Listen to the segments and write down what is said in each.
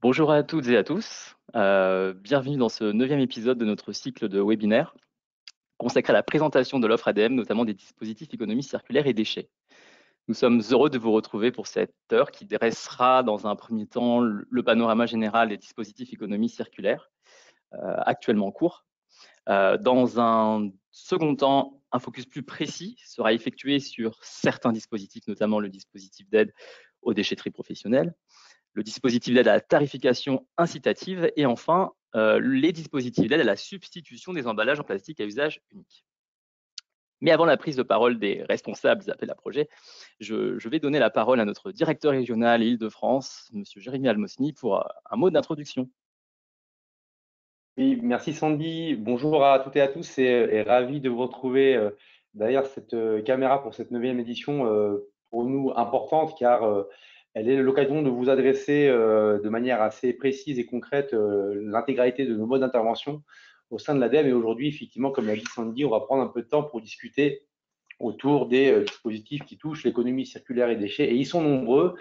Bonjour à toutes et à tous. Bienvenue dans ce 9e épisode de notre cycle de webinaires consacré à la présentation de l'offre ADEME, notamment des dispositifs économie circulaire et déchets. Nous sommes heureux de vous retrouver pour cette heure qui dressera dans un premier temps le panorama général des dispositifs économie circulaire actuellement en cours. Dans un second temps, un focus plus précis sera effectué sur certains dispositifs, notamment le dispositif d'aide aux déchetteries professionnelles, le dispositif d'aide à la tarification incitative et enfin les dispositifs d'aide à la substitution des emballages en plastique à usage unique. Mais avant la prise de parole des responsables des appels à projets, je vais donner la parole à notre directeur régional Île-de-France, M. Jérémy Almosny, pour un mot d'introduction. Oui, merci Sandy. Bonjour à toutes et à tous et ravi de vous retrouver derrière cette caméra pour cette 9e édition pour nous importante car elle est l'occasion de vous adresser de manière assez précise et concrète l'intégralité de nos modes d'intervention au sein de l'ADEME. Et aujourd'hui, effectivement, comme l'a dit Sandy, on va prendre un peu de temps pour discuter autour des dispositifs qui touchent l'économie circulaire et déchets. Et ils sont nombreux.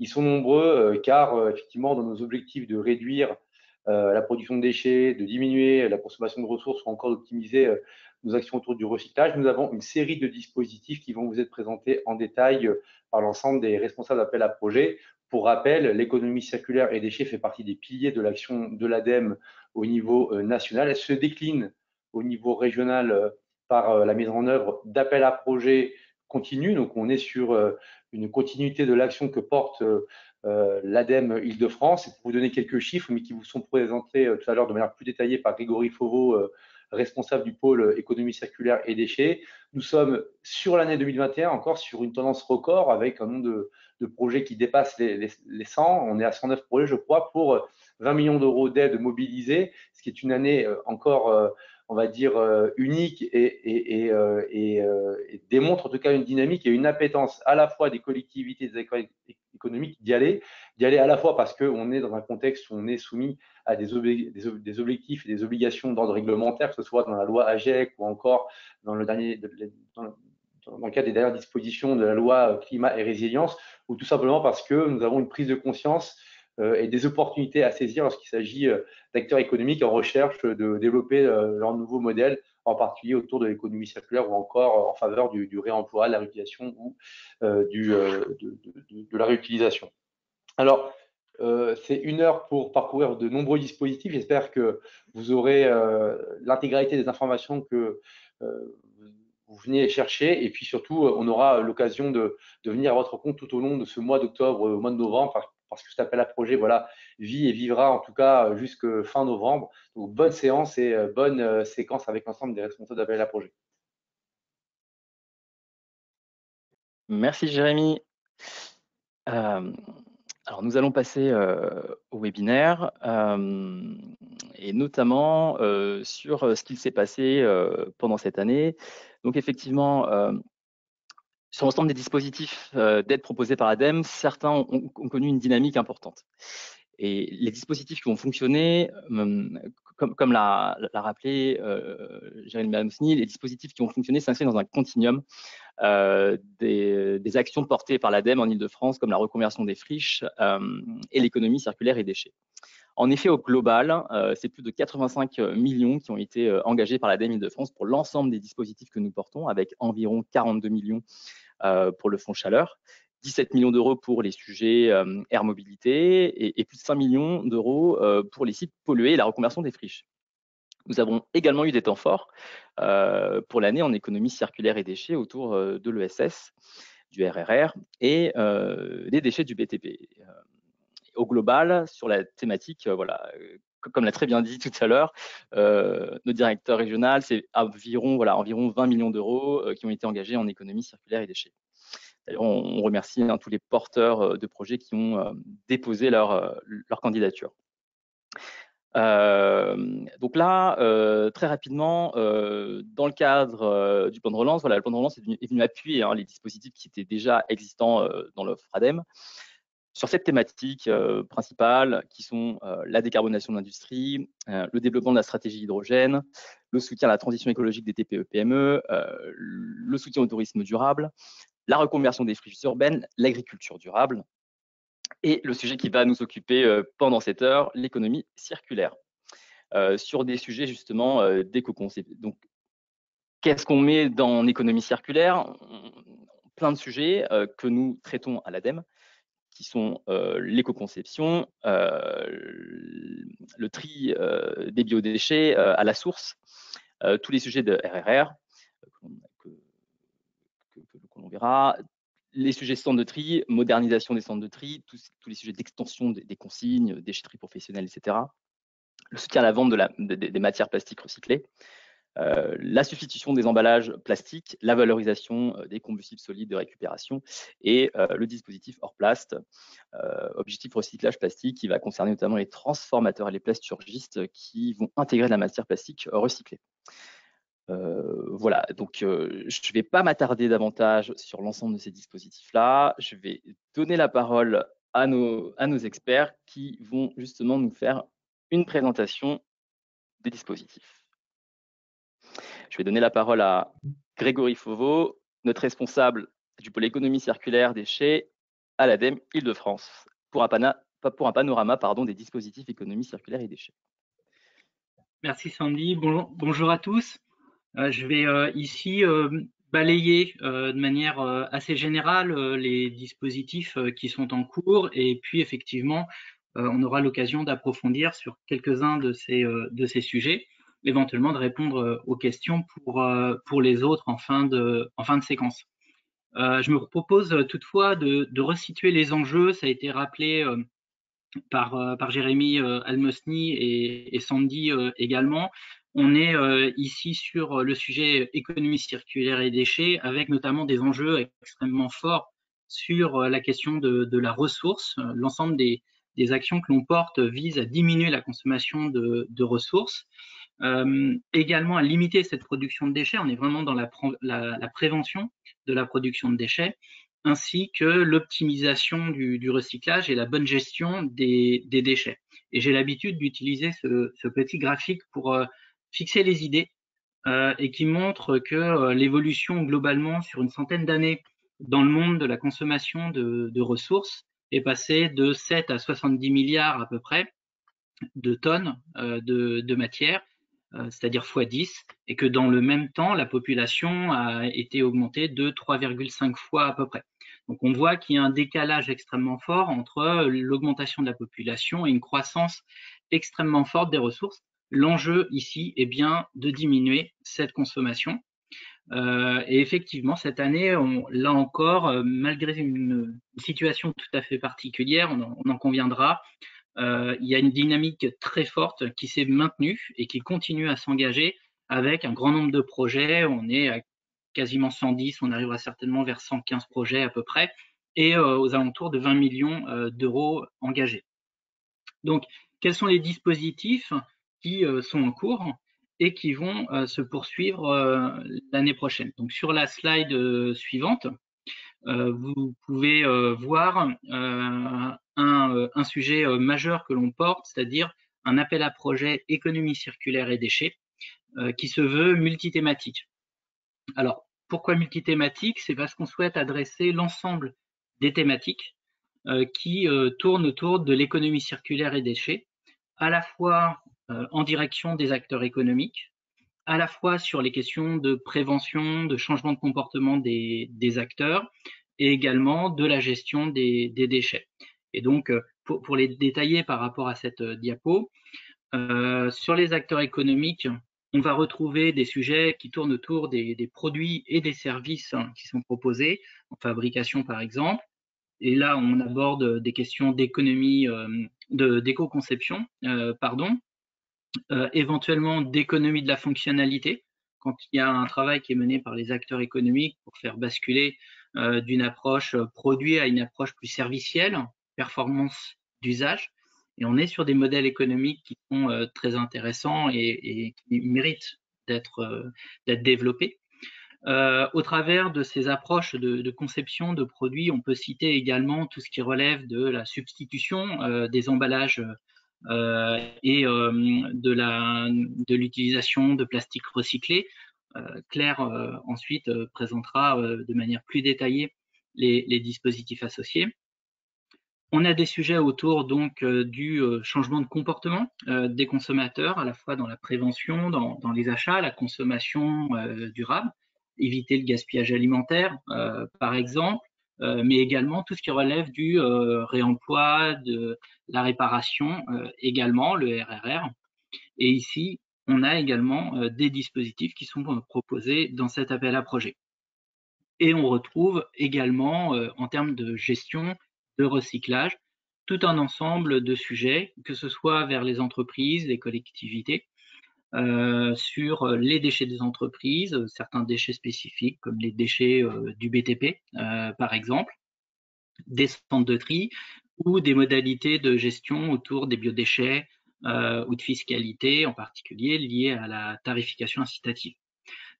Ils sont nombreux car effectivement, dans nos objectifs de réduire la production de déchets, de diminuer la consommation de ressources ou encore d'optimiser nos actions autour du recyclage, nous avons une série de dispositifs qui vont vous être présentés en détail par l'ensemble des responsables d'appel à projets. Pour rappel, l'économie circulaire et déchets fait partie des piliers de l'action de l'ADEME au niveau national. Elle se décline au niveau régional par la mise en œuvre d'appels à projets continus. Donc, on est sur une continuité de l'action que porte l'ADEME Île-de-France. Et pour vous donner quelques chiffres, mais qui vous sont présentés tout à l'heure de manière plus détaillée par Grégory Fauveau, responsable du pôle économie circulaire et déchets. Nous sommes sur l'année 2021 encore sur une tendance record avec un nombre de projets qui dépassent les 100. On est à 109 projets, je crois, pour 20 millions d'euros d'aide mobilisés, ce qui est une année encore on va dire, unique et démontre en tout cas une dynamique et une appétence à la fois des collectivités des acteurs économiques d'y aller à la fois parce qu'on est dans un contexte où on est soumis à des objectifs et des obligations d'ordre réglementaire, que ce soit dans la loi AGEC ou encore dans le cadre des dernières dispositions de la loi climat et résilience, ou tout simplement parce que nous avons une prise de conscience et des opportunités à saisir lorsqu'il s'agit d'acteurs économiques en recherche de développer leur nouveau modèle, en particulier autour de l'économie circulaire ou encore en faveur du réemploi, de la réutilisation ou de la réutilisation. Alors, c'est une heure pour parcourir de nombreux dispositifs. J'espère que vous aurez l'intégralité des informations que vous venez chercher. Et puis surtout, on aura l'occasion de venir à votre compte tout au long de ce mois d'octobre, au mois de novembre, parce que cet appel à projet voilà, vit et vivra en tout cas jusqu'à fin novembre. Donc, bonne séance et bonne séquence avec l'ensemble des responsables d'appel à projet. Merci Jérémy. Alors nous allons passer au webinaire et notamment sur ce qu'il s'est passé pendant cette année. Donc effectivement, sur l'ensemble des dispositifs d'aide proposés par ADEME, certains ont connu une dynamique importante. Et les dispositifs qui ont fonctionné, comme l'a rappelé Jérémy Almosny, les dispositifs qui ont fonctionné s'inscrivent dans un continuum des actions portées par l'ADEME en Ile-de-France, comme la reconversion des friches et l'économie circulaire et déchets. En effet, au global, c'est plus de 85 millions qui ont été engagés par l'ADEME Ile-de-France pour l'ensemble des dispositifs que nous portons, avec environ 42 millions pour le fonds chaleur, 17 millions d'euros pour les sujets air mobilité et plus de 5 millions d'euros pour les sites pollués et la reconversion des friches. Nous avons également eu des temps forts pour l'année en économie circulaire et déchets autour de l'ESS, du RRR et des déchets du BTP. Au global, sur la thématique, voilà, comme l'a très bien dit tout à l'heure, notre directeur régional, c'est environ 20 millions d'euros qui ont été engagés en économie circulaire et déchets. D'ailleurs, on remercie tous les porteurs de projets qui ont déposé leur candidature. Donc là, très rapidement, dans le cadre du plan de relance, voilà, le plan de relance est venu appuyer les dispositifs qui étaient déjà existants dans l'offre ADEME sur cette thématique principale qui sont la décarbonation de l'industrie, le développement de la stratégie hydrogène, le soutien à la transition écologique des TPE-PME, le soutien au tourisme durable, la reconversion des friches urbaines, l'agriculture durable Et le sujet qui va nous occuper pendant cette heure, l'économie circulaire. Sur des sujets justement d'éco-conception. Donc, qu'est-ce qu'on met dans l'économie circulaire? Plein de sujets que nous traitons à l'ADEME, qui sont l'éco-conception, le tri des biodéchets à la source, tous les sujets de RRR que l'on verra, les sujets centres de tri, modernisation des centres de tri, tous les sujets d'extension des consignes, déchetterie professionnelle, etc. Le soutien à la vente des matières plastiques recyclées, la substitution des emballages plastiques, la valorisation des combustibles solides de récupération et le dispositif Orplast, objectif recyclage plastique, qui va concerner notamment les transformateurs et les plasturgistes qui vont intégrer de la matière plastique recyclée. Voilà, donc je ne vais pas m'attarder davantage sur l'ensemble de ces dispositifs-là. Je vais donner la parole à nos experts qui vont justement nous faire une présentation des dispositifs. Je vais donner la parole à Grégory Fauveau, notre responsable du pôle économie circulaire déchets à l'ADEME Île-de-France, pour un panorama des dispositifs économie circulaire et déchets. Merci Sandy, bonjour à tous. Je vais ici balayer de manière assez générale les dispositifs qui sont en cours, et puis effectivement on aura l'occasion d'approfondir sur quelques-uns de ces sujets, éventuellement de répondre aux questions pour les autres en fin de séquence. Je me propose toutefois de resituer les enjeux. Ça a été rappelé par Jérémy Almosny et Sandy également. On est ici sur le sujet économie circulaire et déchets, avec notamment des enjeux extrêmement forts sur la question de la ressource. L'ensemble des actions que l'on porte visent à diminuer la consommation de ressources, également à limiter cette production de déchets. On est vraiment dans la prévention de la production de déchets, ainsi que l'optimisation du recyclage et la bonne gestion des déchets. Et j'ai l'habitude d'utiliser ce petit graphique pour fixer les idées et qui montre que l'évolution globalement sur une centaine d'années dans le monde de la consommation de ressources est passée de 7 à 70 milliards à peu près de tonnes de matière, c'est-à-dire x10, et que dans le même temps, la population a été augmentée de 3,5 fois à peu près. Donc on voit qu'il y a un décalage extrêmement fort entre l'augmentation de la population et une croissance extrêmement forte des ressources. L'enjeu ici est bien de diminuer cette consommation. Et effectivement, cette année, là encore, malgré une situation tout à fait particulière, on en conviendra, il y a une dynamique très forte qui s'est maintenue et qui continue à s'engager avec un grand nombre de projets. On est à quasiment 110, on arrivera certainement vers 115 projets à peu près, et aux alentours de 20 millions d'euros engagés. Donc, quels sont les dispositifs qui sont en cours et qui vont se poursuivre l'année prochaine? Donc, sur la slide suivante, vous pouvez voir un sujet majeur que l'on porte, c'est-à-dire un appel à projet économie circulaire et déchets qui se veut multithématique. Alors, pourquoi multithématique? C'est parce qu'on souhaite adresser l'ensemble des thématiques qui tournent autour de l'économie circulaire et déchets, à la fois en direction des acteurs économiques, à la fois sur les questions de prévention, de changement de comportement des acteurs, et également de la gestion des déchets. Et donc, pour les détailler par rapport à cette diapo, sur les acteurs économiques, on va retrouver des sujets qui tournent autour des produits et des services qui sont proposés, en fabrication par exemple. Et là, on aborde des questions d'économie, d'éco-conception, éventuellement d'économie de la fonctionnalité, quand il y a un travail qui est mené par les acteurs économiques pour faire basculer d'une approche produit à une approche plus servicielle, performance d'usage. Et on est sur des modèles économiques qui sont très intéressants et qui méritent d'être développés. Au travers de ces approches de conception de produits, on peut citer également tout ce qui relève de la substitution des emballages et de l'utilisation de plastique recyclé. Claire ensuite présentera de manière plus détaillée les dispositifs associés. On a des sujets autour donc du changement de comportement des consommateurs, à la fois dans la prévention, dans les achats, la consommation durable, éviter le gaspillage alimentaire, par exemple, mais également tout ce qui relève du réemploi, de la réparation, également le RRR. Et ici, on a également des dispositifs qui sont proposés dans cet appel à projet. Et on retrouve également, en termes de gestion, de recyclage, tout un ensemble de sujets, que ce soit vers les entreprises, les collectivités, sur les déchets des entreprises, certains déchets spécifiques comme les déchets du BTP, par exemple, des centres de tri ou des modalités de gestion autour des biodéchets ou de fiscalité, en particulier liées à la tarification incitative.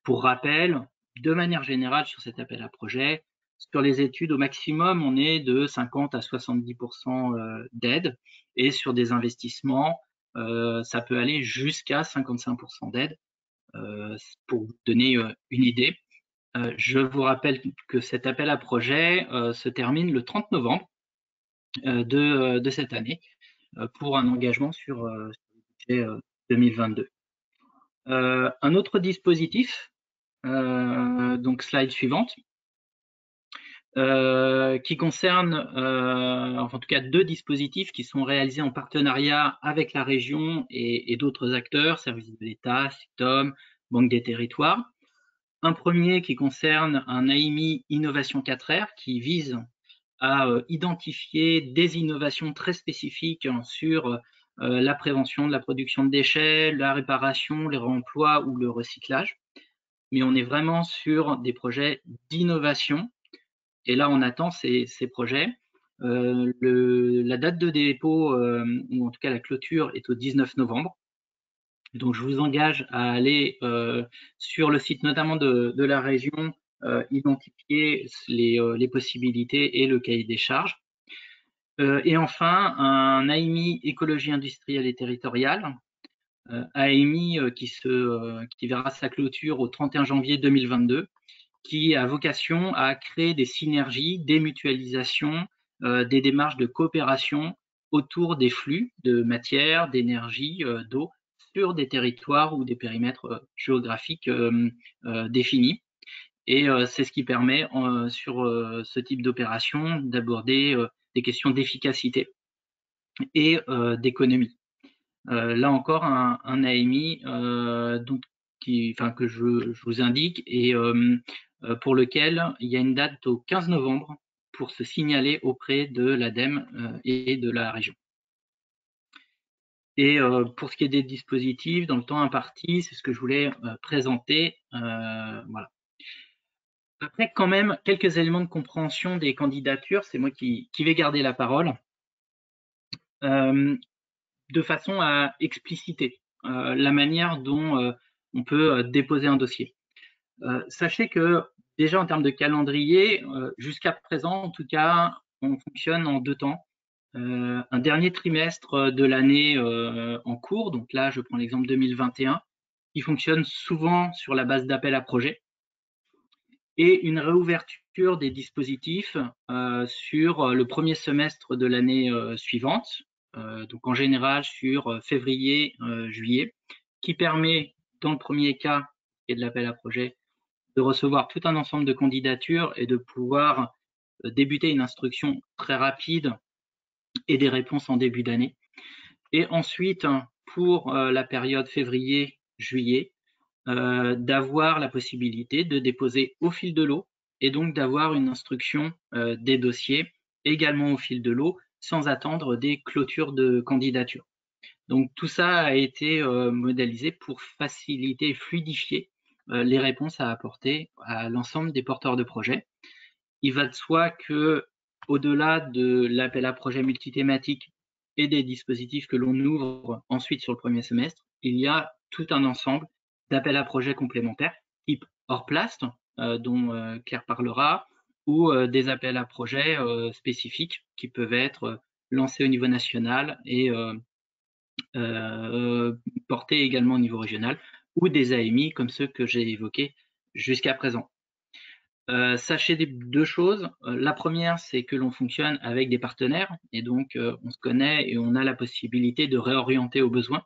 Pour rappel, de manière générale sur cet appel à projet, sur les études au maximum, on est de 50 à 70% d'aide et sur des investissements, ça peut aller jusqu'à 55% d'aide. Pour vous donner une idée, je vous rappelle que cet appel à projet se termine le 30 novembre de cette année pour un engagement sur le budget 2022. Un autre dispositif, donc slide suivante, qui concerne, en tout cas, deux dispositifs qui sont réalisés en partenariat avec la région et d'autres acteurs, services de l'État, SICTOM, Banque des Territoires. Un premier qui concerne un AMI Innovation 4R qui vise à identifier des innovations très spécifiques sur la prévention de la production de déchets, la réparation, le réemploi ou le recyclage. Mais on est vraiment sur des projets d'innovation. Et là, on attend ces projets. La date de dépôt, ou en tout cas la clôture, est au 19 novembre. Donc, je vous engage à aller sur le site notamment de la région, identifier les possibilités et le cahier des charges. Et enfin, un AMI écologie industrielle et territoriale, AMI qui verra sa clôture au 31 janvier 2022, qui a vocation à créer des synergies, des mutualisations, des démarches de coopération autour des flux de matière, d'énergie, d'eau sur des territoires ou des périmètres géographiques définis. Et c'est ce qui permet sur ce type d'opération d'aborder des questions d'efficacité et d'économie. Là encore, un AMI donc que je vous indique et pour lequel il y a une date au 15 novembre pour se signaler auprès de l'ADEME et de la région. Et pour ce qui est des dispositifs, dans le temps imparti, c'est ce que je voulais présenter. Voilà. Après, quand même, quelques éléments de compréhension des candidatures. C'est moi qui vais garder la parole. De façon à expliciter la manière dont on peut déposer un dossier. Sachez que déjà en termes de calendrier, jusqu'à présent, en tout cas, on fonctionne en deux temps. Un dernier trimestre de l'année en cours, donc là, je prends l'exemple 2021, qui fonctionne souvent sur la base d'appel à projet, et une réouverture des dispositifs sur le premier semestre de l'année suivante, donc en général sur février, juillet, qui permet, dans le premier cas, qui est de l'appel à projet, de recevoir tout un ensemble de candidatures et de pouvoir débuter une instruction très rapide et des réponses en début d'année. Et ensuite, pour la période février-juillet, d'avoir la possibilité de déposer au fil de l'eau et donc d'avoir une instruction des dossiers également au fil de l'eau sans attendre des clôtures de candidature. Donc tout ça a été modélisé pour faciliter et fluidifier les réponses à apporter à l'ensemble des porteurs de projets. Il va de soi que au-delà de l'appel à projet multithématique et des dispositifs que l'on ouvre ensuite sur le premier semestre, il y a tout un ensemble d'appels à projets complémentaires, type Orplast, dont Claire parlera, ou des appels à projets spécifiques qui peuvent être lancés au niveau national et portés également au niveau régional, ou des AMI comme ceux que j'ai évoqués jusqu'à présent. Sachez deux choses. La première, c'est que l'on fonctionne avec des partenaires et donc on se connaît et on a la possibilité de réorienter au besoin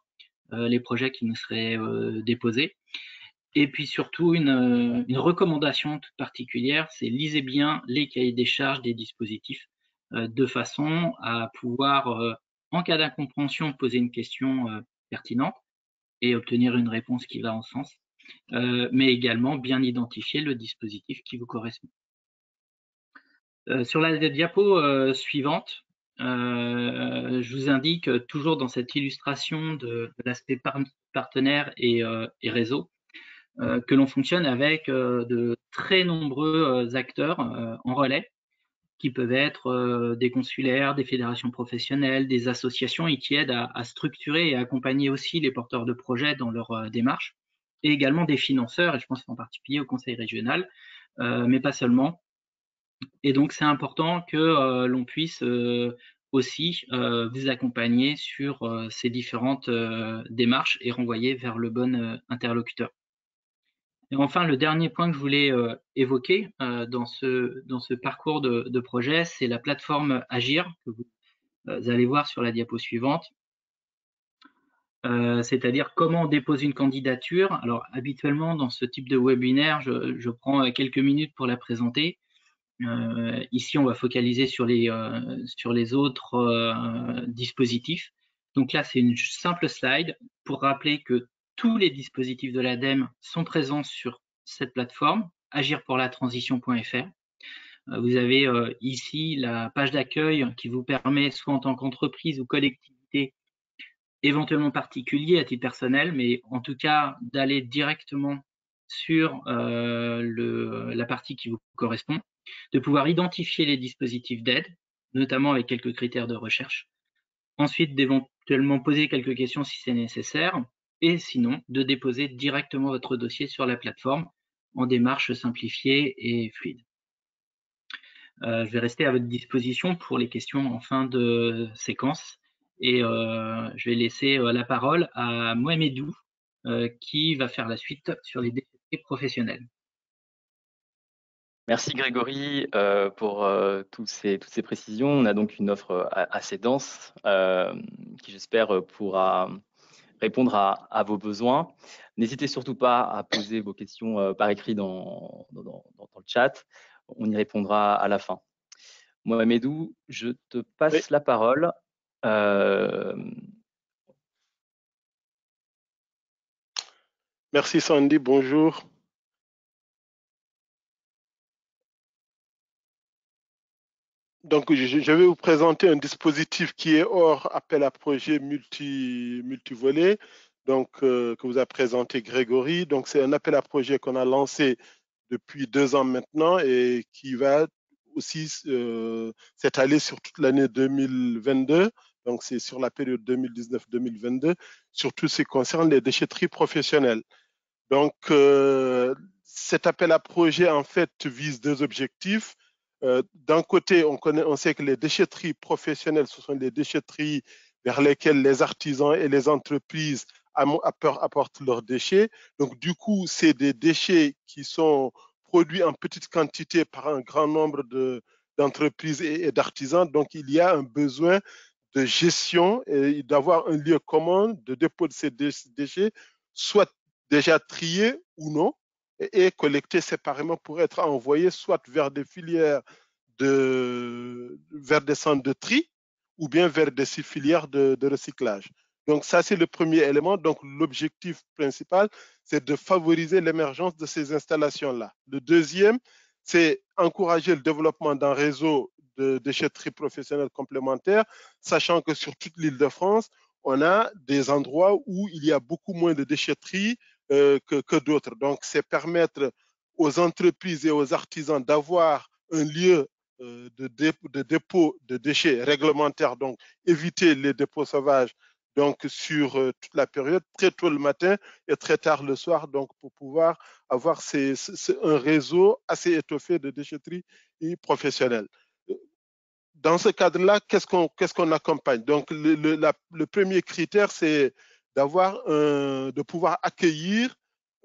les projets qui nous seraient déposés. Et puis surtout, une recommandation toute particulière, c'est lisez bien les cahiers des charges des dispositifs de façon à pouvoir, en cas d'incompréhension, poser une question pertinente et obtenir une réponse qui va en sens, mais également bien identifier le dispositif qui vous correspond. Sur la diapo suivante, je vous indique toujours dans cette illustration de l'aspect partenaire et réseau, que l'on fonctionne avec de très nombreux acteurs en relais, qui peuvent être des consulaires, des fédérations professionnelles, des associations et qui aident à structurer et à accompagner aussi les porteurs de projets dans leur démarche, et également des financeurs, et je pense en particulier au conseil régional, mais pas seulement. Et donc, c'est important que l'on puisse aussi vous accompagner sur ces différentes démarches et renvoyer vers le bon interlocuteur. Et enfin, le dernier point que je voulais évoquer dans ce parcours de projet, c'est la plateforme Agir, que vous allez voir sur la diapo suivante. C'est-à-dire comment on dépose une candidature. Alors, habituellement, dans ce type de webinaire, je prends quelques minutes pour la présenter. Ici, on va focaliser sur les autres dispositifs. Donc là, c'est une simple slide pour rappeler que tous les dispositifs de l'ADEME sont présents sur cette plateforme, agirpourlatransition.fr. Vous avez ici la page d'accueil qui vous permet, soit en tant qu'entreprise ou collectivité, éventuellement particulier à titre personnel, mais en tout cas d'aller directement sur la partie qui vous correspond, de pouvoir identifier les dispositifs d'aide, notamment avec quelques critères de recherche, ensuite d'éventuellement poser quelques questions si c'est nécessaire, et sinon de déposer directement votre dossier sur la plateforme en démarche simplifiée et fluide. Je vais rester à votre disposition pour les questions en fin de séquence et je vais laisser la parole à Mohamedou qui va faire la suite sur les déchetteries professionnelles. Merci Grégory pour toutes ces précisions. On a donc une offre assez dense qui, j'espère, pourra répondre à vos besoins. N'hésitez surtout pas à poser vos questions par écrit dans le chat. On y répondra à la fin. Mohamedou, je te passe la parole. Merci Sandy, bonjour. Donc, je vais vous présenter un dispositif qui est hors appel à projet multivolet, donc que vous a présenté Grégory. Donc, c'est un appel à projet qu'on a lancé depuis 2 ans maintenant et qui va aussi s'étaler sur toute l'année 2022. Donc, c'est sur la période 2019-2022, surtout ce qui concerne les déchetteries professionnelles. Donc, cet appel à projet, en fait, vise 2 objectifs. D'un côté, on sait que les déchetteries professionnelles, ce sont les déchetteries vers lesquelles les artisans et les entreprises apportent leurs déchets. Donc, du coup, c'est des déchets qui sont produits en petite quantité par un grand nombre d'entreprises et d'artisans. Donc, il y a un besoin de gestion et d'avoir un lieu commun de dépôt de ces déchets, soit déjà triés ou non, et collectés séparément pour être envoyés soit vers des filières, vers des centres de tri, ou bien vers des filières de recyclage. Donc ça, c'est le premier élément. Donc l'objectif principal, c'est de favoriser l'émergence de ces installations-là. Le deuxième, c'est encourager le développement d'un réseau de déchetterie professionnelle complémentaire, sachant que sur toute l'île de France, on a des endroits où il y a beaucoup moins de déchetterie que d'autres. Donc, c'est permettre aux entreprises et aux artisans d'avoir un lieu de dépôt de déchets réglementaires, donc éviter les dépôts sauvages donc sur toute la période, très tôt le matin et très tard le soir, donc pour pouvoir avoir un réseau assez étoffé de déchetterie professionnelle. Dans ce cadre-là, qu'est-ce qu'on accompagne? Donc, le premier critère, c'est de pouvoir accueillir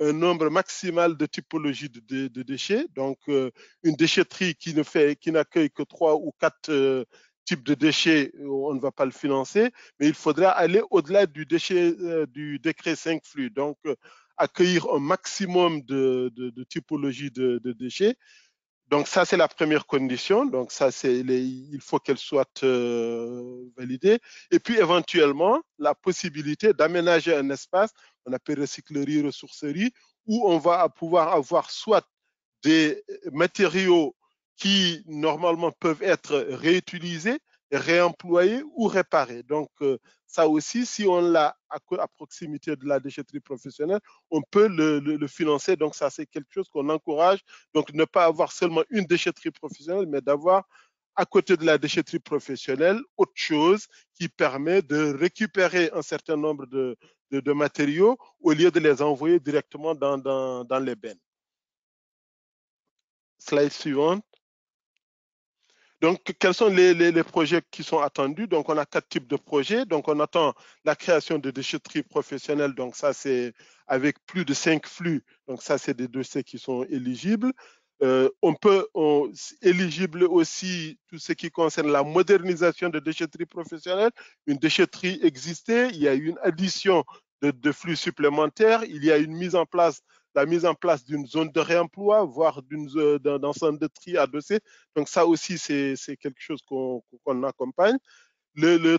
un nombre maximal de typologies de déchets. Donc, une déchetterie qui n'accueille que 3 ou 4 types de déchets, on ne va pas le financer, mais il faudra aller au-delà du décret 5 flux. Donc, accueillir un maximum de typologies de déchets. Donc, ça, c'est la première condition. Donc, ça, il faut qu'elle soit validée. Et puis, éventuellement, la possibilité d'aménager un espace, on appelle recyclerie, ressourcerie, où on va pouvoir avoir soit des matériaux qui, normalement, peuvent être réutilisés, réemployés ou réparés. Donc, ça aussi, si on l'a à proximité de la déchetterie professionnelle, on peut le financer. Donc, ça, c'est quelque chose qu'on encourage. Donc, ne pas avoir seulement une déchetterie professionnelle, mais d'avoir à côté de la déchetterie professionnelle autre chose qui permet de récupérer un certain nombre de matériaux au lieu de les envoyer directement dans les bennes. Slide suivante. Donc, quels sont les projets qui sont attendus? Donc, on a 4 types de projets. Donc, on attend la création de déchetteries professionnelles. Donc, ça, c'est avec plus de 5 flux. Donc, ça, c'est des dossiers qui sont éligibles. Éligible aussi tout ce qui concerne la modernisation de déchetteries professionnelles. Une déchetterie existait, il y a eu une addition de flux supplémentaires, il y a une la mise en place d'une zone de réemploi, voire d'un centre de tri adossé. Donc ça aussi, c'est quelque chose qu'on accompagne. Le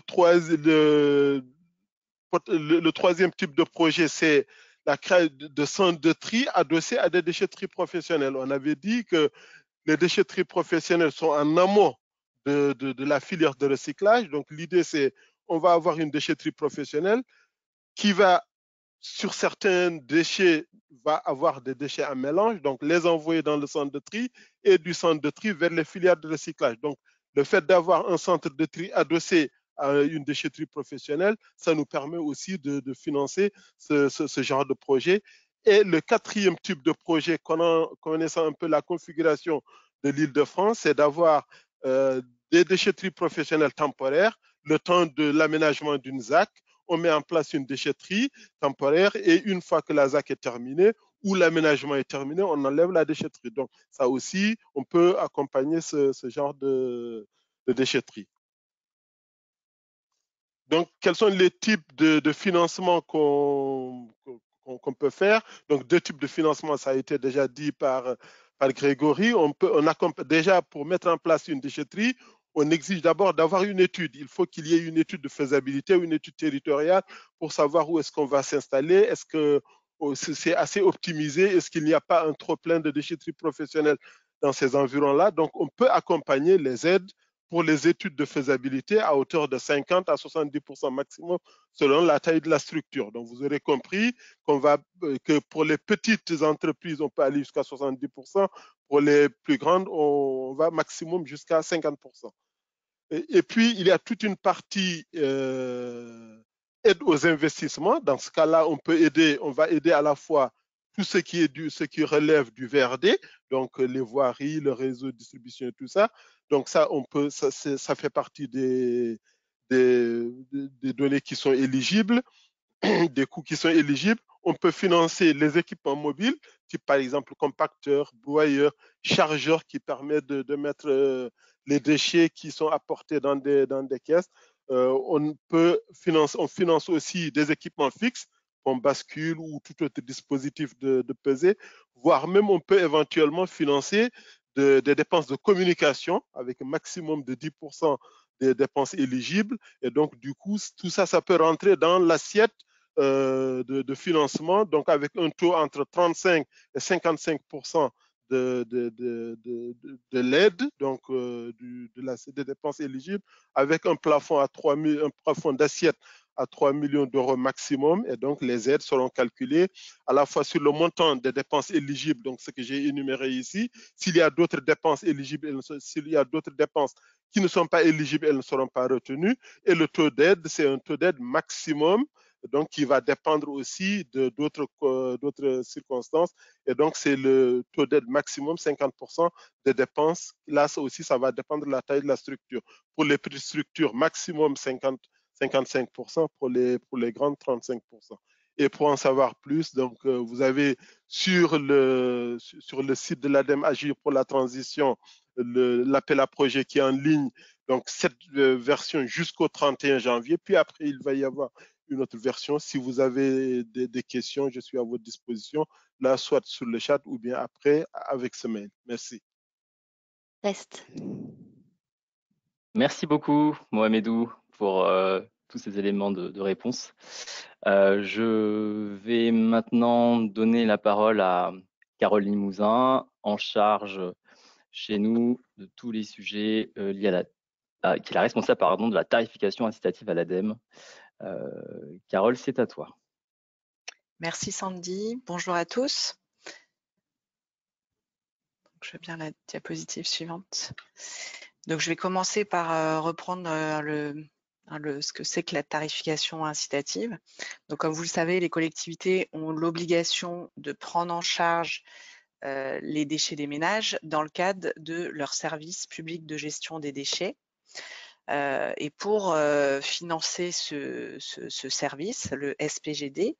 troisième type de projet, c'est la création de centres de tri adossés à des déchetteries professionnelles. On avait dit que les déchetteries professionnelles sont en amont de la filière de recyclage. Donc l'idée, c'est on va avoir une déchetterie professionnelle qui va, sur certains déchets, va avoir des déchets en mélange, donc les envoyer dans le centre de tri et du centre de tri vers les filières de recyclage. Donc, le fait d'avoir un centre de tri adossé à une déchetterie professionnelle, ça nous permet aussi de financer ce genre de projet. Et le quatrième type de projet, connaissant un peu la configuration de l'Île-de-France, c'est d'avoir des déchetteries professionnelles temporaires, le temps de l'aménagement d'une ZAC. On met en place une déchetterie temporaire et une fois que la ZAC est terminée ou l'aménagement est terminé, on enlève la déchetterie. Donc, ça aussi, on peut accompagner ce genre de déchetterie. Donc, quels sont les types de financement qu'on peut faire? Donc, 2 types de financement, ça a été déjà dit par Grégory. Déjà, pour mettre en place une déchetterie, on exige d'abord d'avoir une étude. Il faut qu'il y ait une étude de faisabilité ou une étude territoriale pour savoir où est-ce qu'on va s'installer. Est-ce que c'est assez optimisé? Est-ce qu'il n'y a pas un trop-plein de déchetterie professionnelle dans ces environs-là? Donc, on peut accompagner les aides pour les études de faisabilité à hauteur de 50 à 70% maximum selon la taille de la structure. Donc, vous aurez compris que pour les petites entreprises, on peut aller jusqu'à 70%. Pour les plus grandes, on va maximum jusqu'à 50%. Et puis, il y a toute une partie aide aux investissements. Dans ce cas-là, on va aider à la fois tout ce qui relève du VRD, donc les voiries, le réseau de distribution et tout ça. Donc ça, ça fait partie des données qui sont éligibles, des coûts qui sont éligibles. On peut financer les équipements mobiles, type par exemple compacteurs, broyeurs, chargeurs qui permettent de mettre les déchets qui sont apportés dans des caisses. On finance aussi des équipements fixes, comme bascule ou tout autre dispositif de pesée, voire même on peut éventuellement financer des dépenses de communication avec un maximum de 10% des dépenses éligibles. Et donc, du coup, tout ça, ça peut rentrer dans l'assiette de financement, donc avec un taux entre 35 et 55% de l'aide, donc des dépenses éligibles, avec un plafond d'assiette à 3 millions d'euros maximum. Et donc, les aides seront calculées à la fois sur le montant des dépenses éligibles, donc ce que j'ai énuméré ici. S'il y a d'autres dépenses éligibles, s'il y a d'autres dépenses qui ne sont pas éligibles, elles ne seront pas retenues. Et le taux d'aide, c'est un taux d'aide maximum, donc qui va dépendre aussi d'autres circonstances. Et donc, c'est le taux d'aide maximum, 50% des dépenses. Là aussi, ça va dépendre de la taille de la structure. Pour les petites structures, maximum 55%, pour les grandes, 35%. Et pour en savoir plus, donc, vous avez sur le site de l'ADEME Agir pour la transition l'appel à projet qui est en ligne, donc cette version jusqu'au 31 janvier. Puis après, il va y avoir une autre version. Si vous avez des questions, je suis à votre disposition, là, soit sur le chat ou bien après avec ce mail. Merci. Reste. Merci beaucoup, Mohamedou, pour tous ces éléments de réponse. Je vais maintenant donner la parole à Carole Limousin, en charge chez nous de tous les sujets liés qui est la responsable de la tarification incitative à l'ADEME. Carole, c'est à toi. Merci Sandy, bonjour à tous. Donc, je veux bien la diapositive suivante. Donc je vais commencer par reprendre ce que c'est que la tarification incitative. Donc comme vous le savez, les collectivités ont l'obligation de prendre en charge les déchets des ménages dans le cadre de leur service public de gestion des déchets. Et pour financer ce service, le SPGD,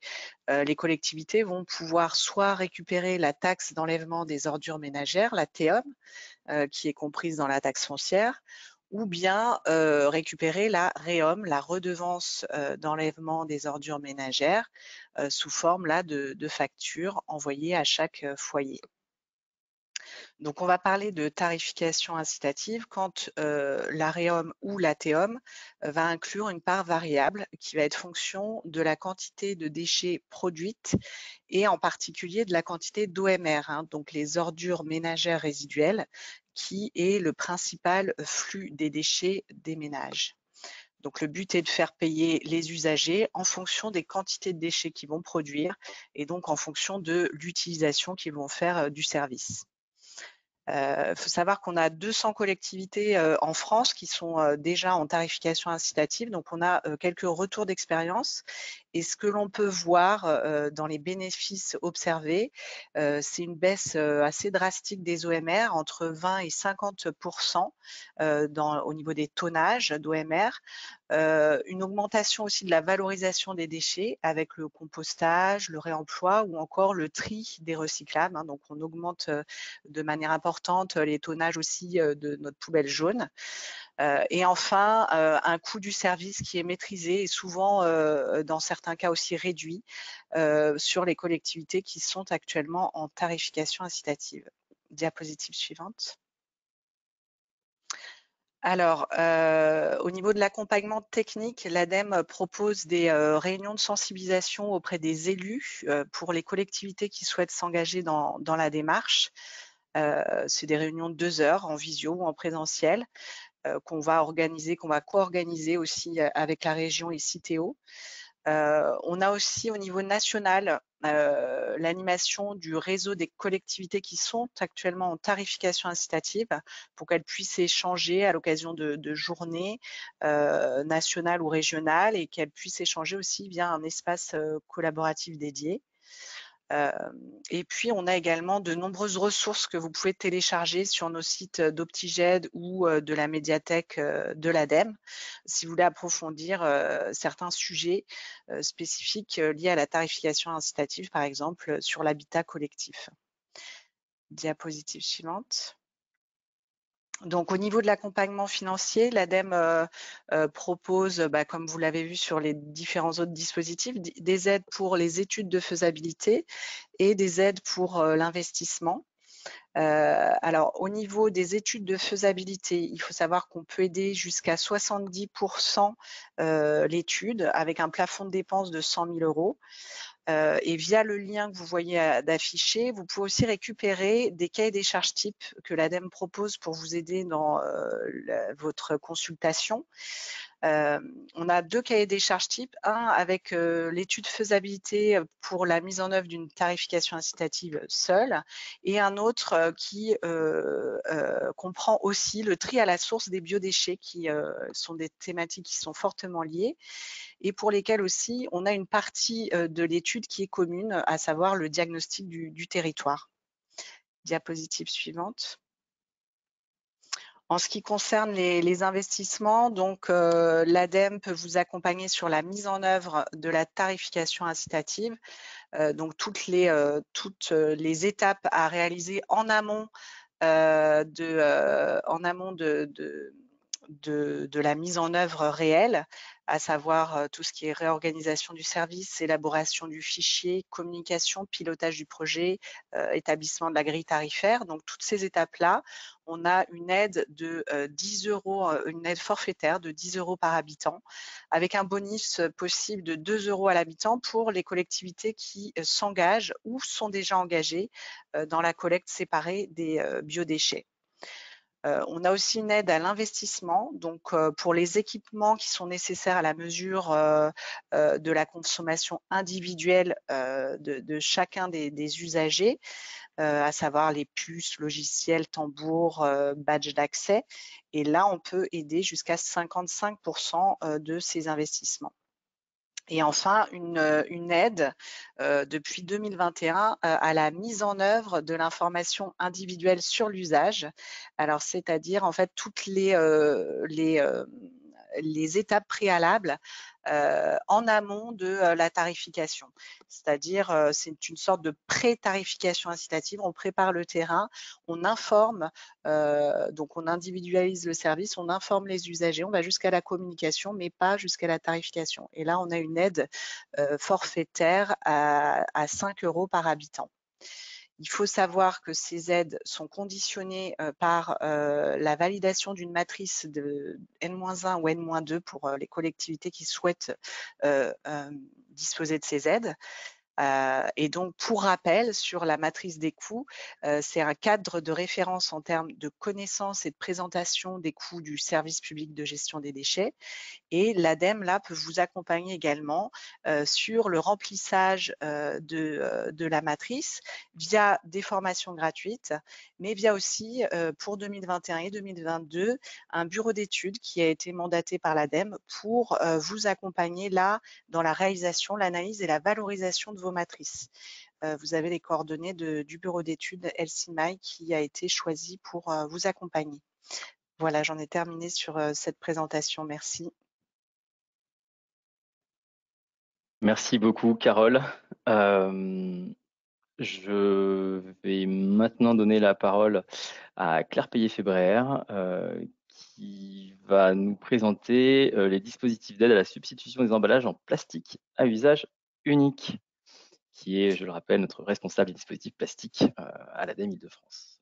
les collectivités vont pouvoir soit récupérer la taxe d'enlèvement des ordures ménagères, la TEOM, qui est comprise dans la taxe foncière, ou bien récupérer la REOM, la redevance d'enlèvement des ordures ménagères, sous forme là, de factures envoyées à chaque foyer. Donc, on va parler de tarification incitative quand la REOM ou la TEOM va inclure une part variable qui va être fonction de la quantité de déchets produites et en particulier de la quantité d'OMR, donc les ordures ménagères résiduelles, qui est le principal flux des déchets des ménages. Donc, le but est de faire payer les usagers en fonction des quantités de déchets qu'ils vont produire et donc en fonction de l'utilisation qu'ils vont faire du service. Faut savoir qu'on a 200 collectivités en France qui sont déjà en tarification incitative, donc on a quelques retours d'expérience. Et ce que l'on peut voir dans les bénéfices observés, c'est une baisse assez drastique des OMR, entre 20 et 50% au niveau des tonnages d'OMR, une augmentation aussi de la valorisation des déchets avec le compostage, le réemploi ou encore le tri des recyclables. Donc, on augmente de manière importante les tonnages aussi de notre poubelle jaune. Et enfin, un coût du service qui est maîtrisé et souvent, dans certains cas aussi réduit sur les collectivités qui sont actuellement en tarification incitative. Diapositive suivante. Alors, au niveau de l'accompagnement technique, l'ADEME propose des réunions de sensibilisation auprès des élus pour les collectivités qui souhaitent s'engager dans la démarche. C'est des réunions de 2 heures en visio ou en présentiel qu'on va co-organiser aussi avec la région et Citeo. On a aussi au niveau national l'animation du réseau des collectivités qui sont actuellement en tarification incitative pour qu'elles puissent échanger à l'occasion de journées nationales ou régionales et qu'elles puissent échanger aussi via un espace collaboratif dédié. Et puis, on a également de nombreuses ressources que vous pouvez télécharger sur nos sites d'Optiged ou de la médiathèque de l'ADEME si vous voulez approfondir certains sujets spécifiques liés à la tarification incitative, par exemple sur l'habitat collectif. Diapositive suivante. Donc, au niveau de l'accompagnement financier, l'ADEME propose, comme vous l'avez vu sur les différents autres dispositifs, des aides pour les études de faisabilité et des aides pour l'investissement. Alors, au niveau des études de faisabilité, il faut savoir qu'on peut aider jusqu'à 70% l'étude avec un plafond de dépenses de 100 000 €. Et via le lien que vous voyez d'afficher, vous pouvez aussi récupérer des cahiers des charges types que l'ADEME propose pour vous aider dans votre consultation. On a 2 cahiers des charges types, un avec l'étude faisabilité pour la mise en œuvre d'une tarification incitative seule et un autre qui comprend aussi le tri à la source des biodéchets qui sont des thématiques qui sont fortement liées et pour lesquelles aussi on a une partie de l'étude qui est commune, à savoir le diagnostic du territoire. Diapositive suivante. En ce qui concerne les investissements, donc l'ADEME peut vous accompagner sur la mise en œuvre de la tarification incitative, donc toutes les étapes à réaliser en amont de la mise en œuvre réelle, à savoir tout ce qui est réorganisation du service, élaboration du fichier, communication, pilotage du projet, établissement de la grille tarifaire. Donc toutes ces étapes-là, on a une aide de 10 €, une aide forfaitaire de 10 € par habitant, avec un bonus possible de 2 € à l'habitant pour les collectivités qui s'engagent ou sont déjà engagées dans la collecte séparée des biodéchets. On a aussi une aide à l'investissement, donc pour les équipements qui sont nécessaires à la mesure de la consommation individuelle de chacun des usagers, à savoir les puces, logiciels, tambours, badges d'accès. Et là, on peut aider jusqu'à 55% de ces investissements. Et enfin, une aide depuis 2021 à la mise en œuvre de l'information individuelle sur l'usage. Alors, c'est-à-dire en fait toutes les étapes préalables en amont de la tarification. C'est-à-dire, c'est une sorte de pré-tarification incitative. On prépare le terrain, on informe, donc on individualise le service, on informe les usagers, on va jusqu'à la communication, mais pas jusqu'à la tarification. Et là, on a une aide forfaitaire à 5 € par habitant. Il faut savoir que ces aides sont conditionnées par la validation d'une matrice de N-1 ou N-2 pour les collectivités qui souhaitent disposer de ces aides. Et donc, pour rappel, sur la matrice des coûts, c'est un cadre de référence en termes de connaissance et de présentation des coûts du service public de gestion des déchets. Et l'ADEME, là, peut vous accompagner également sur le remplissage de la matrice via des formations gratuites, mais via aussi, pour 2021 et 2022, un bureau d'études qui a été mandaté par l'ADEME pour vous accompagner là dans la réalisation, l'analyse et la valorisation de vos matrices. Vous avez les coordonnées du bureau d'études LCMAI qui a été choisi pour vous accompagner. Voilà, j'en ai terminé sur cette présentation. Merci. Merci beaucoup, Carole. Je vais maintenant donner la parole à Claire Payet-Fébraire, qui va nous présenter les dispositifs d'aide à la substitution des emballages en plastique à usage unique, qui est, je le rappelle, notre responsable des dispositifs plastiques à l'ADEME Île-de-France.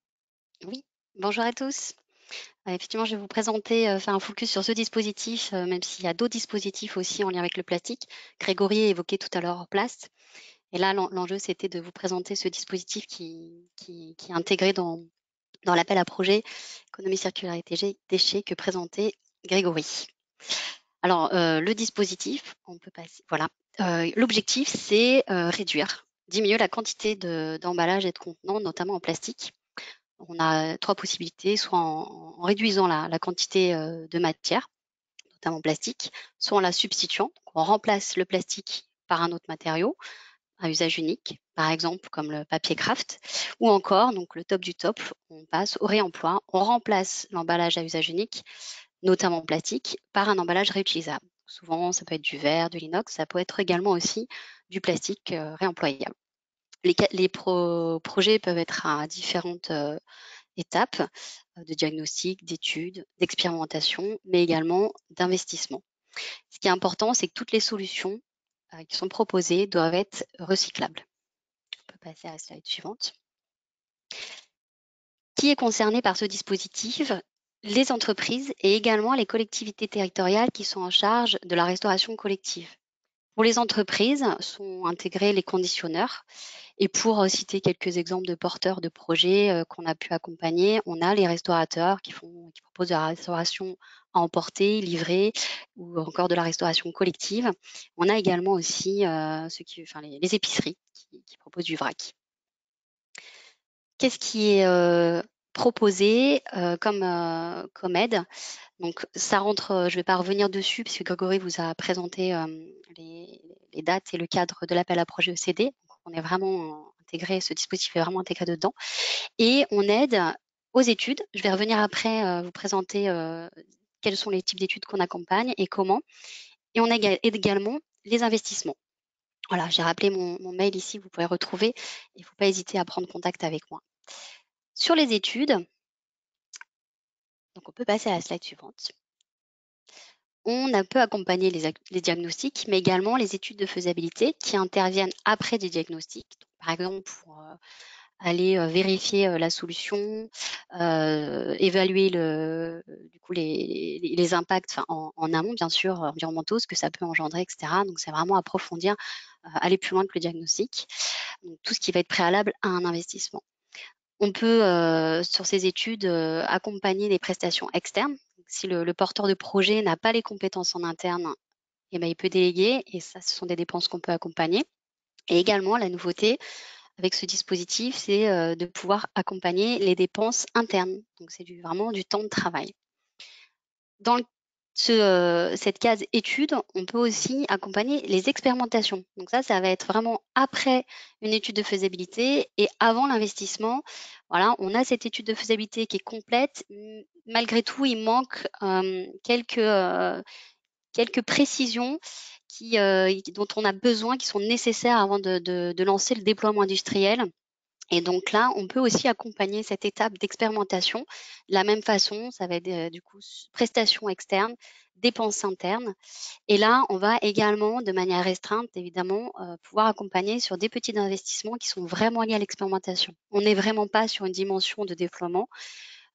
Oui, bonjour à tous. Effectivement, je vais vous présenter, faire un focus sur ce dispositif, même s'il y a d'autres dispositifs aussi en lien avec le plastique. Grégory a évoqué tout à l'heure Plast. Et là, l'enjeu, c'était de vous présenter ce dispositif qui est intégré dans l'appel à projet économie circularité déchets que présentait Grégory. Alors, le dispositif, on peut passer, voilà. L'objectif, c'est réduire, diminuer la quantité d'emballage et de contenants, notamment en plastique. On a 3 possibilités, soit en réduisant la quantité de matière, notamment plastique, soit en la substituant. Donc, on remplace le plastique par un autre matériau à usage unique, par exemple comme le papier craft, ou encore, donc le top du top, on passe au réemploi, on remplace l'emballage à usage unique, notamment plastique, par un emballage réutilisable. Souvent, ça peut être du verre, de l'inox, ça peut être également aussi du plastique réemployable. Les projets peuvent être à différentes étapes de diagnostic, d'études, d'expérimentation, mais également d'investissement. Ce qui est important, c'est que toutes les solutions qui sont proposées doivent être recyclables. On peut passer à la slide suivante. Qui est concerné par ce dispositif? Les entreprises et également les collectivités territoriales qui sont en charge de la restauration collective. Pour les entreprises, sont intégrés les conditionneurs. Et pour citer quelques exemples de porteurs de projets qu'on a pu accompagner, on a les restaurateurs qui proposent de la restauration à emporter, livrée, ou encore de la restauration collective. On a également aussi les épiceries qui proposent du vrac. Qu'est-ce qui est proposé comme aide? Donc ça rentre, je ne vais pas revenir dessus puisque Grégory vous a présenté les dates et le cadre de l'appel à projet ECD. Donc, on est vraiment intégré, ce dispositif est vraiment intégré dedans. Et on aide aux études. Je vais revenir après vous présenter quels sont les types d'études qu'on accompagne et comment. Et on a également les investissements. Voilà, j'ai rappelé mon mail ici, vous pouvez retrouver. Il ne faut pas hésiter à prendre contact avec moi. Sur les études, donc on peut passer à la slide suivante. On peut accompagner les diagnostics, mais également les études de faisabilité qui interviennent après des diagnostics. Donc, par exemple, pour aller vérifier la solution, évaluer du coup les impacts en amont, bien sûr, environnementaux, ce que ça peut engendrer, etc. Donc, c'est vraiment approfondir, aller plus loin que le diagnostic. Donc, tout ce qui va être préalable à un investissement. On peut, sur ces études, accompagner les prestations externes. Si le porteur de projet n'a pas les compétences en interne, eh ben, il peut déléguer et ça, ce sont des dépenses qu'on peut accompagner. Et également, la nouveauté avec ce dispositif, c'est de pouvoir accompagner les dépenses internes. Donc, c'est vraiment du temps de travail. Dans cette case études, on peut aussi accompagner les expérimentations. Donc ça va être vraiment après une étude de faisabilité et avant l'investissement. Voilà, on a cette étude de faisabilité qui est complète. Malgré tout, il manque quelques précisions dont on a besoin, qui sont nécessaires avant de lancer le déploiement industriel. Et donc là, on peut aussi accompagner cette étape d'expérimentation. De la même façon, ça va être du coup prestations externes, dépenses internes. Et là, on va également, de manière restreinte, évidemment, pouvoir accompagner sur des petits investissements qui sont vraiment liés à l'expérimentation. On n'est vraiment pas sur une dimension de déploiement.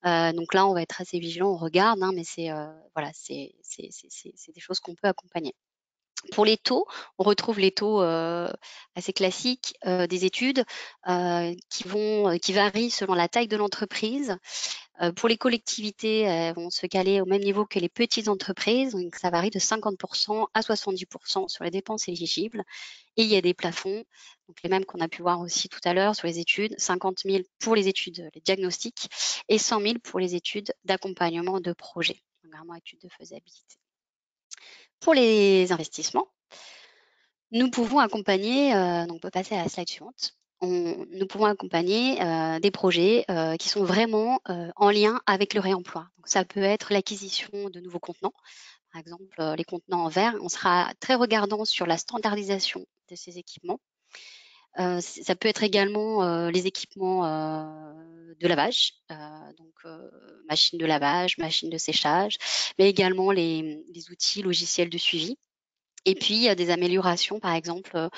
Donc là, on va être assez vigilant, on regarde, hein, mais c'est voilà, c'est des choses qu'on peut accompagner. Pour les taux, on retrouve les taux assez classiques des études qui varient selon la taille de l'entreprise. Pour les collectivités, elles vont se caler au même niveau que les petites entreprises, donc ça varie de 50% à 70% sur les dépenses éligibles. Et il y a des plafonds, donc les mêmes qu'on a pu voir aussi tout à l'heure sur les études, 50 000 pour les études, les diagnostics, et 100 000 pour les études d'accompagnement de projet, donc vraiment études de faisabilité. Pour les investissements, nous pouvons accompagner, donc on peut passer à la slide suivante. Nous pouvons accompagner des projets qui sont vraiment en lien avec le réemploi. Donc, ça peut être l'acquisition de nouveaux contenants, par exemple les contenants en verre. On sera très regardant sur la standardisation de ces équipements. Ça peut être également les équipements de lavage, donc machines de lavage, machines de séchage, mais également les outils logiciels de suivi. Et puis, des améliorations, par exemple,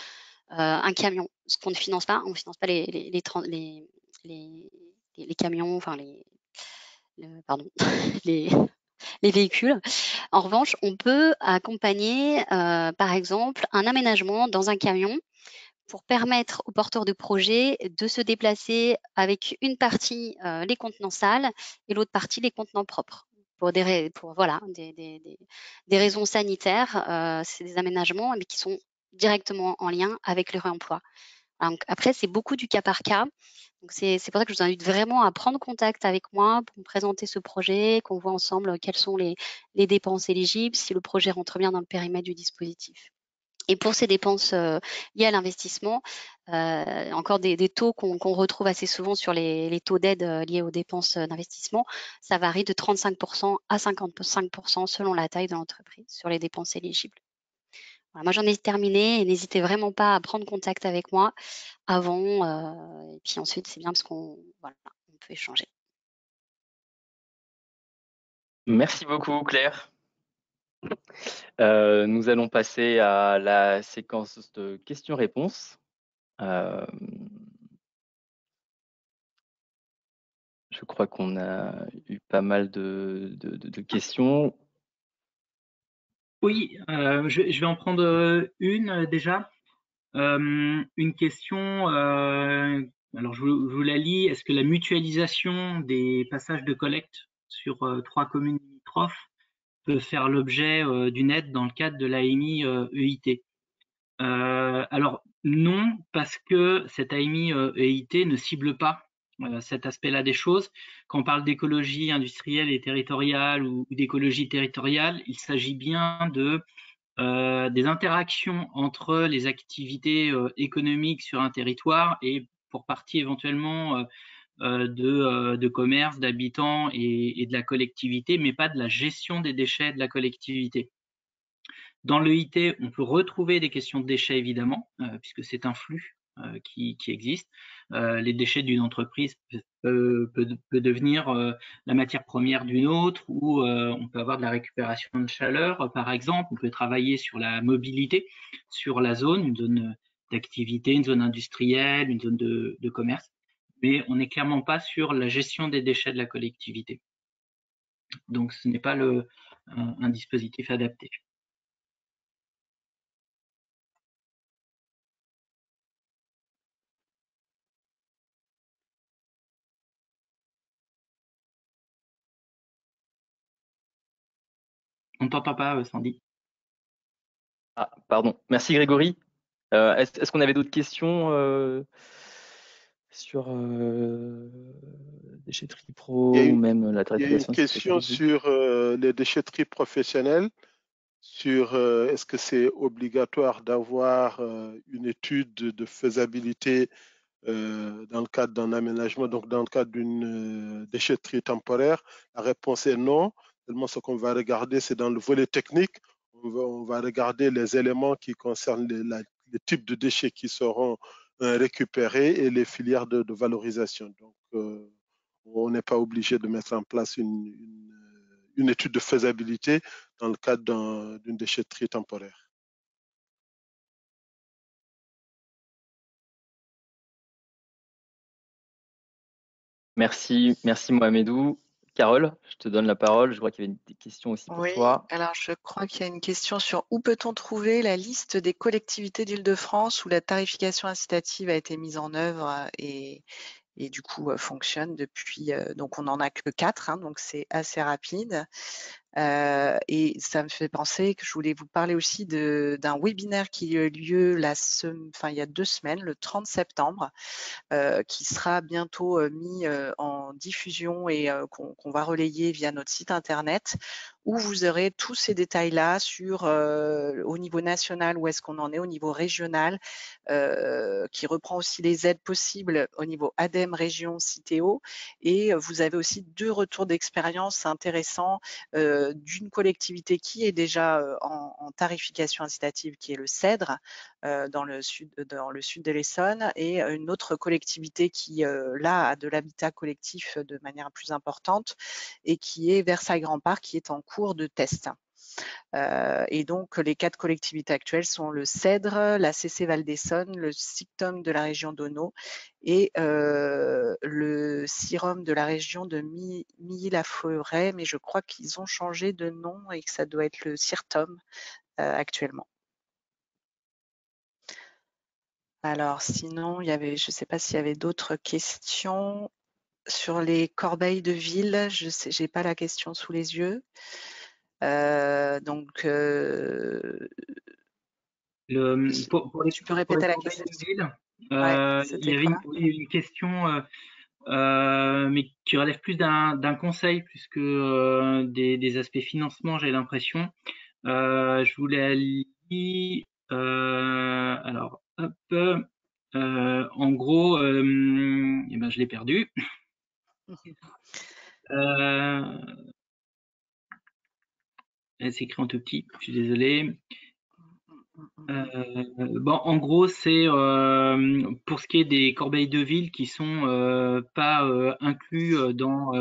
un camion. Ce qu'on ne finance pas, on ne finance pas les camions, enfin les véhicules. En revanche, on peut accompagner, par exemple, un aménagement dans un camion pour permettre aux porteurs de projet de se déplacer avec une partie les contenants sales et l'autre partie les contenants propres. Pour des raisons sanitaires, c'est des aménagements mais qui sont directement en lien avec le réemploi. Donc après, c'est beaucoup du cas par cas. Donc c'est pour ça que je vous invite vraiment à prendre contact avec moi pour me présenter ce projet, qu'on voit ensemble quelles sont les dépenses éligibles, si le projet rentre bien dans le périmètre du dispositif. Et pour ces dépenses liées à l'investissement, encore des taux qu'on retrouve assez souvent sur les taux d'aide liés aux dépenses d'investissement, ça varie de 35% à 55% selon la taille de l'entreprise sur les dépenses éligibles. Voilà, moi, j'en ai terminé et n'hésitez vraiment pas à prendre contact avec moi avant. Et puis ensuite, c'est bien parce qu'on peut échanger. Merci beaucoup, Claire. Nous allons passer à la séquence de questions-réponses. Je crois qu'on a eu pas mal de questions. Oui, je vais en prendre une déjà. Une question, alors je vous la lis. Est-ce que la mutualisation des passages de collecte sur 3 communes limitrophes peut faire l'objet d'une aide dans le cadre de l'AMI EIT? Alors non, parce que cette AMI EIT ne cible pas cet aspect-là des choses. Quand on parle d'écologie industrielle et territoriale ou d'écologie territoriale, il s'agit bien des interactions entre les activités économiques sur un territoire et pour partie éventuellement de commerce, d'habitants et de la collectivité, mais pas de la gestion des déchets de la collectivité. Dans l'EIT, on peut retrouver des questions de déchets, évidemment, puisque c'est un flux qui existe. Les déchets d'une entreprise peut devenir la matière première d'une autre, ou on peut avoir de la récupération de chaleur, par exemple. On peut travailler sur la mobilité, sur la zone, une zone d'activité, une zone industrielle, une zone de commerce. Mais on n'est clairement pas sur la gestion des déchets de la collectivité. Donc, ce n'est pas un dispositif adapté. On ne t'entend pas, Sandy. Ah, pardon. Merci Grégory. Est-ce qu'on avait d'autres questions sur déchetterie pro ou même la Il y a une tarification question incitative? sur les déchetteries professionnelles, sur est-ce que c'est obligatoire d'avoir une étude de faisabilité dans le cadre d'un aménagement, donc dans le cadre d'une déchetterie temporaire. La réponse est non. Seulement, ce qu'on va regarder, c'est dans le volet technique. On va regarder les éléments qui concernent les types de déchets qui seront récupérés et les filières de valorisation. Donc, on n'est pas obligé de mettre en place une étude de faisabilité dans le cadre d'une déchetterie temporaire. Merci Mohamedou. Carole, je te donne la parole. Je vois qu'il y avait des questions aussi pour toi. Oui, alors je crois qu'il y a une question sur où peut-on trouver la liste des collectivités d'Île-de-France où la tarification incitative a été mise en œuvre et du coup fonctionne depuis. Donc on n'en a que 4, hein, donc c'est assez rapide. Et ça me fait penser que je voulais vous parler aussi d'un webinaire qui a eu lieu il y a 2 semaines, le 30 septembre, qui sera bientôt mis en diffusion et qu'on va relayer via notre site internet, où vous aurez tous ces détails-là sur au niveau national, où est-ce qu'on en est, au niveau régional, qui reprend aussi les aides possibles au niveau ADEME, région, Citeo. Et vous avez aussi 2 retours d'expérience intéressants d'une collectivité qui est déjà en tarification incitative, qui est le CEDRE, dans le sud de l'Essonne, et une autre collectivité qui, là, a de l'habitat collectif de manière plus importante et qui est Versailles-Grand-Parc, qui est en cours de test. Et donc, les 4 collectivités actuelles sont le CEDRE, la CC Val d'Essonne, le SICTOM de la région d'Auneau et le CIROM de la région de Milly-la-Forêt, mais je crois qu'ils ont changé de nom et que ça doit être le CIRTOM actuellement. Alors sinon, je ne sais pas s'il y avait d'autres questions sur les corbeilles de ville. Je sais, j'ai pas la question sous les yeux. Donc, tu peux répéter la question. Il y avait une question, mais qui relève plus d'un conseil plus que des aspects financement, j'ai l'impression. Je vous la lis. Alors, hop. En gros, je l'ai perdu. C'est écrit en tout petit, je suis désolé. En gros, c'est pour ce qui est des corbeilles de ville qui sont pas inclus dans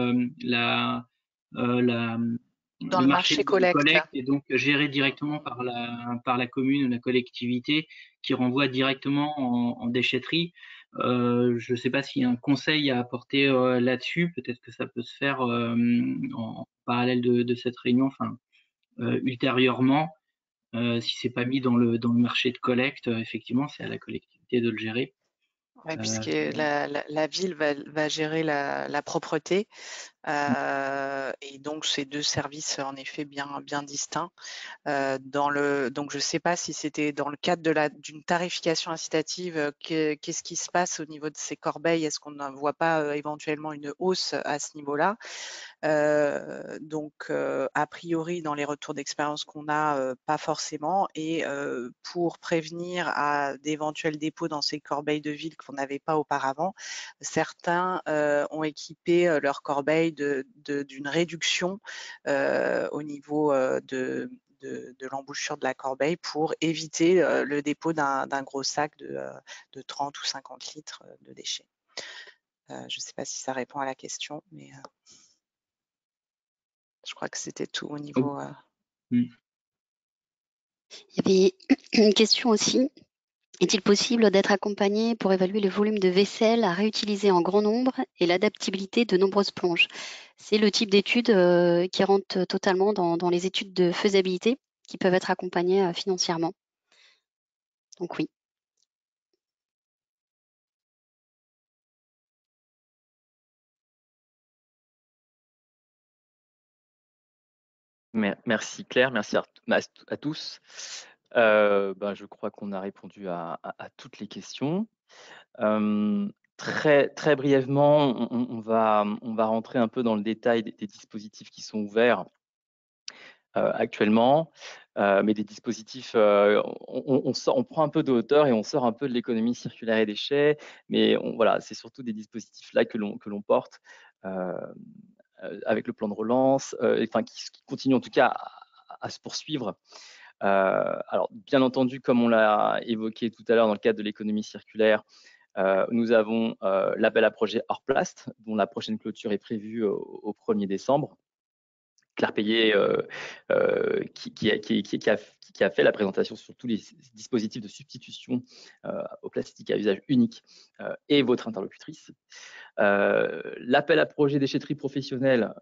dans le marché collecte, et donc géré directement par la commune ou la collectivité qui renvoie directement en déchetterie. Je ne sais pas s'il y a un conseil à apporter là-dessus. Peut-être que ça peut se faire en parallèle de cette réunion, ultérieurement. Si c'est pas mis dans le marché de collecte, effectivement, c'est à la collectivité de le gérer. Oui, puisque la ville va gérer la propreté. Et donc, c'est deux services en effet bien distincts. Donc, je ne sais pas si c'était dans le cadre d'une tarification incitative, qu'est-ce qui se passe au niveau de ces corbeilles? Est-ce qu'on ne voit pas éventuellement une hausse à ce niveau-là? Donc, a priori, dans les retours d'expérience qu'on a, pas forcément. Et pour prévenir à d'éventuels dépôts dans ces corbeilles de ville qu'on n'avait pas auparavant, certains ont équipé leurs corbeilles d'une réduction au niveau de l'embouchure de la corbeille pour éviter le dépôt d'un gros sac de 30 ou 50 litres de déchets. Je ne sais pas si ça répond à la question, mais je crois que c'était tout au niveau. Il y avait une question aussi. Est-il possible d'être accompagné pour évaluer le volume de vaisselle à réutiliser en grand nombre et l'adaptabilité de nombreuses plonges? C'est le type d'études qui rentre totalement dans les études de faisabilité qui peuvent être accompagnées financièrement. Donc oui. Merci Claire, merci à tous. Je crois qu'on a répondu à toutes les questions. Très brièvement, on va rentrer un peu dans le détail des dispositifs qui sont ouverts actuellement, mais des dispositifs, on prend un peu de hauteur et on sort un peu de l'économie circulaire et déchets, mais voilà, c'est surtout des dispositifs là que l'on porte avec le plan de relance, qui continue en tout cas à se poursuivre. Alors, bien entendu, comme on l'a évoqué tout à l'heure dans le cadre de l'économie circulaire, nous avons l'appel à projet Orplast, dont la prochaine clôture est prévue au 1er décembre. Claire Payet, qui a fait la présentation sur tous les dispositifs de substitution au plastique à usage unique, et votre interlocutrice. L'appel à projet déchetterie professionnelle,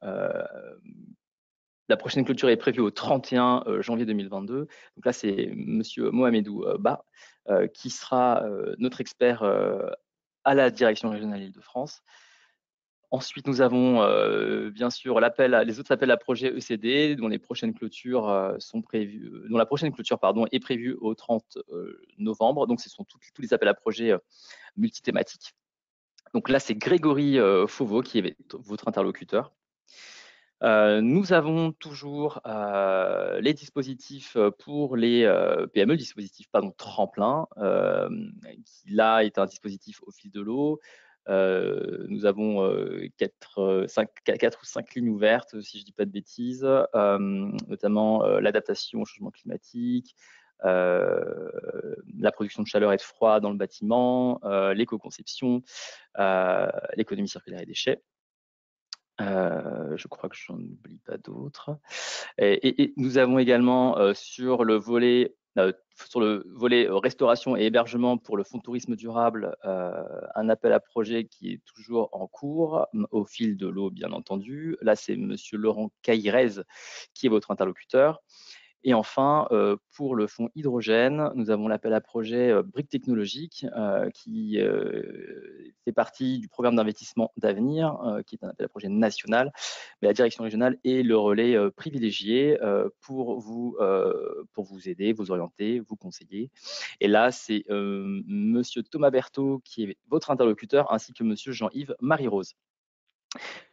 la prochaine clôture est prévue au 31 janvier 2022. Donc là, c'est Monsieur Mohamedou Ba qui sera notre expert à la direction régionale Île-de-France. Ensuite, nous avons bien sûr les autres appels à projets ECD, dont les prochaines clôtures sont prévues, dont la prochaine clôture est prévue au 30 novembre. Donc, ce sont tous les appels à projets multithématiques. Donc là, c'est Grégory Fauveau qui est votre interlocuteur. Nous avons toujours les dispositifs pour les PME, dispositif tremplin, qui là est un dispositif au fil de l'eau. Nous avons 4 ou 5 lignes ouvertes, si je ne dis pas de bêtises, notamment l'adaptation au changement climatique, la production de chaleur et de froid dans le bâtiment, l'éco-conception, l'économie circulaire et déchets. Je crois que j'en oublie pas d'autres. Et nous avons également sur le volet restauration et hébergement pour le fonds de tourisme durable, un appel à projet qui est toujours en cours, au fil de l'eau bien entendu. Là, c'est Monsieur Laurent Caïrez qui est votre interlocuteur. Et enfin, pour le fonds hydrogène, nous avons l'appel à projet Briques technologiques qui fait partie du programme d'investissement d'avenir, qui est un appel à projet national. Mais la direction régionale est le relais privilégié pour vous aider, vous orienter, vous conseiller. Et là, c'est Monsieur Thomas Berthaud qui est votre interlocuteur, ainsi que Monsieur Jean-Yves Marie-Rose.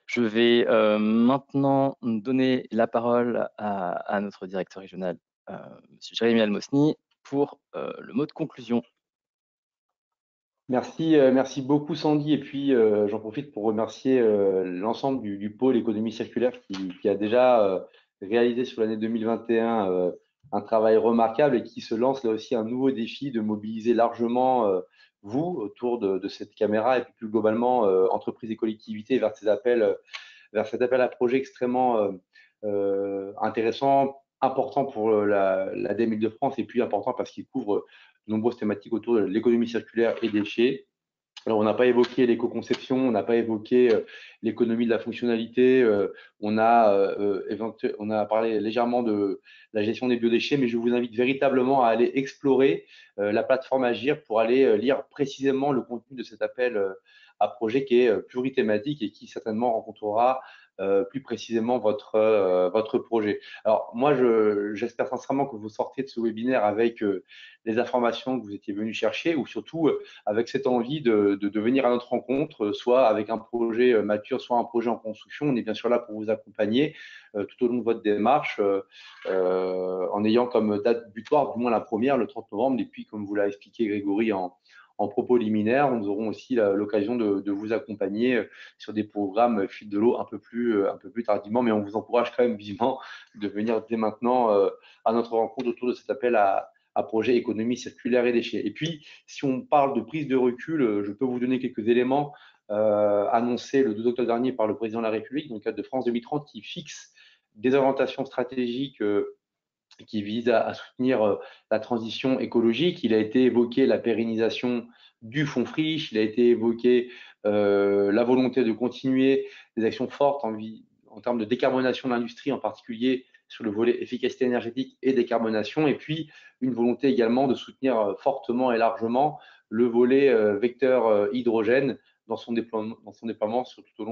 Je vais maintenant donner la parole à notre directeur régional, Monsieur Jérémy Almosny, pour le mot de conclusion. Merci beaucoup Sandy, et puis j'en profite pour remercier l'ensemble du pôle économie circulaire qui a déjà réalisé sur l'année 2021 un travail remarquable et qui se lance là aussi un nouveau défi de mobiliser largement vous autour de cette caméra et puis plus globalement entreprises et collectivités vers cet appel à projet extrêmement intéressant, important pour l'ADEME Île-de-France et plus important parce qu'il couvre de nombreuses thématiques autour de l'économie circulaire et déchets. Alors, on n'a pas évoqué l'éco-conception, on n'a pas évoqué l'économie de la fonctionnalité, on a parlé légèrement de la gestion des biodéchets, mais je vous invite véritablement à aller explorer la plateforme Agir pour aller lire précisément le contenu de cet appel à projet qui est plurithématique et qui certainement rencontrera plus précisément votre projet. Alors moi, j'espère sincèrement que vous sortez de ce webinaire avec les informations que vous étiez venu chercher, ou surtout avec cette envie de venir à notre rencontre, soit avec un projet mature, soit un projet en construction. On est bien sûr là pour vous accompagner tout au long de votre démarche, en ayant comme date butoir, du moins la première, le 30 novembre, et puis comme vous l'a expliqué Grégory en propos liminaires, nous aurons aussi l'occasion de vous accompagner sur des programmes fil de l'eau un peu plus tardivement, mais on vous encourage quand même vivement de venir dès maintenant à notre rencontre autour de cet appel à projet économie circulaire et déchets. Et puis, si on parle de prise de recul, je peux vous donner quelques éléments annoncés le 2 octobre dernier par le président de la République dans le cadre de France 2030 qui fixe des orientations stratégiques qui vise à soutenir la transition écologique. Il a été évoqué la pérennisation du fonds friche, il a été évoqué la volonté de continuer des actions fortes en termes de décarbonation de l'industrie, en particulier sur le volet efficacité énergétique et décarbonation, et puis une volonté également de soutenir fortement et largement le volet vecteur hydrogène dans son déploiement sur toute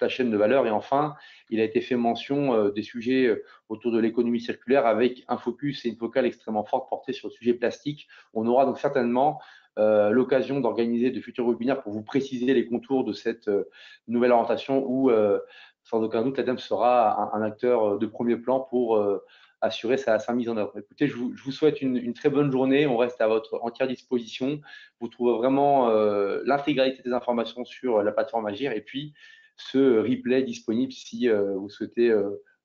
la chaîne de valeur. Et enfin, il a été fait mention des sujets autour de l'économie circulaire avec un focus et une focale extrêmement forte portée sur le sujet plastique. On aura donc certainement l'occasion d'organiser de futurs webinaires pour vous préciser les contours de cette nouvelle orientation où, sans aucun doute, l'ADEME sera un acteur de premier plan pour assurer sa mise en œuvre. Écoutez, je vous souhaite une très bonne journée. On reste à votre entière disposition. Vous trouverez vraiment l'intégralité des informations sur la plateforme Agir et puis ce replay disponible si vous souhaitez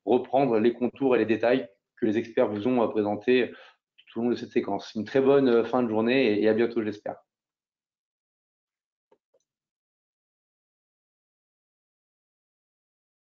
reprendre les contours et les détails que les experts vous ont présentés tout au long de cette séquence. Une très bonne fin de journée et à bientôt, j'espère.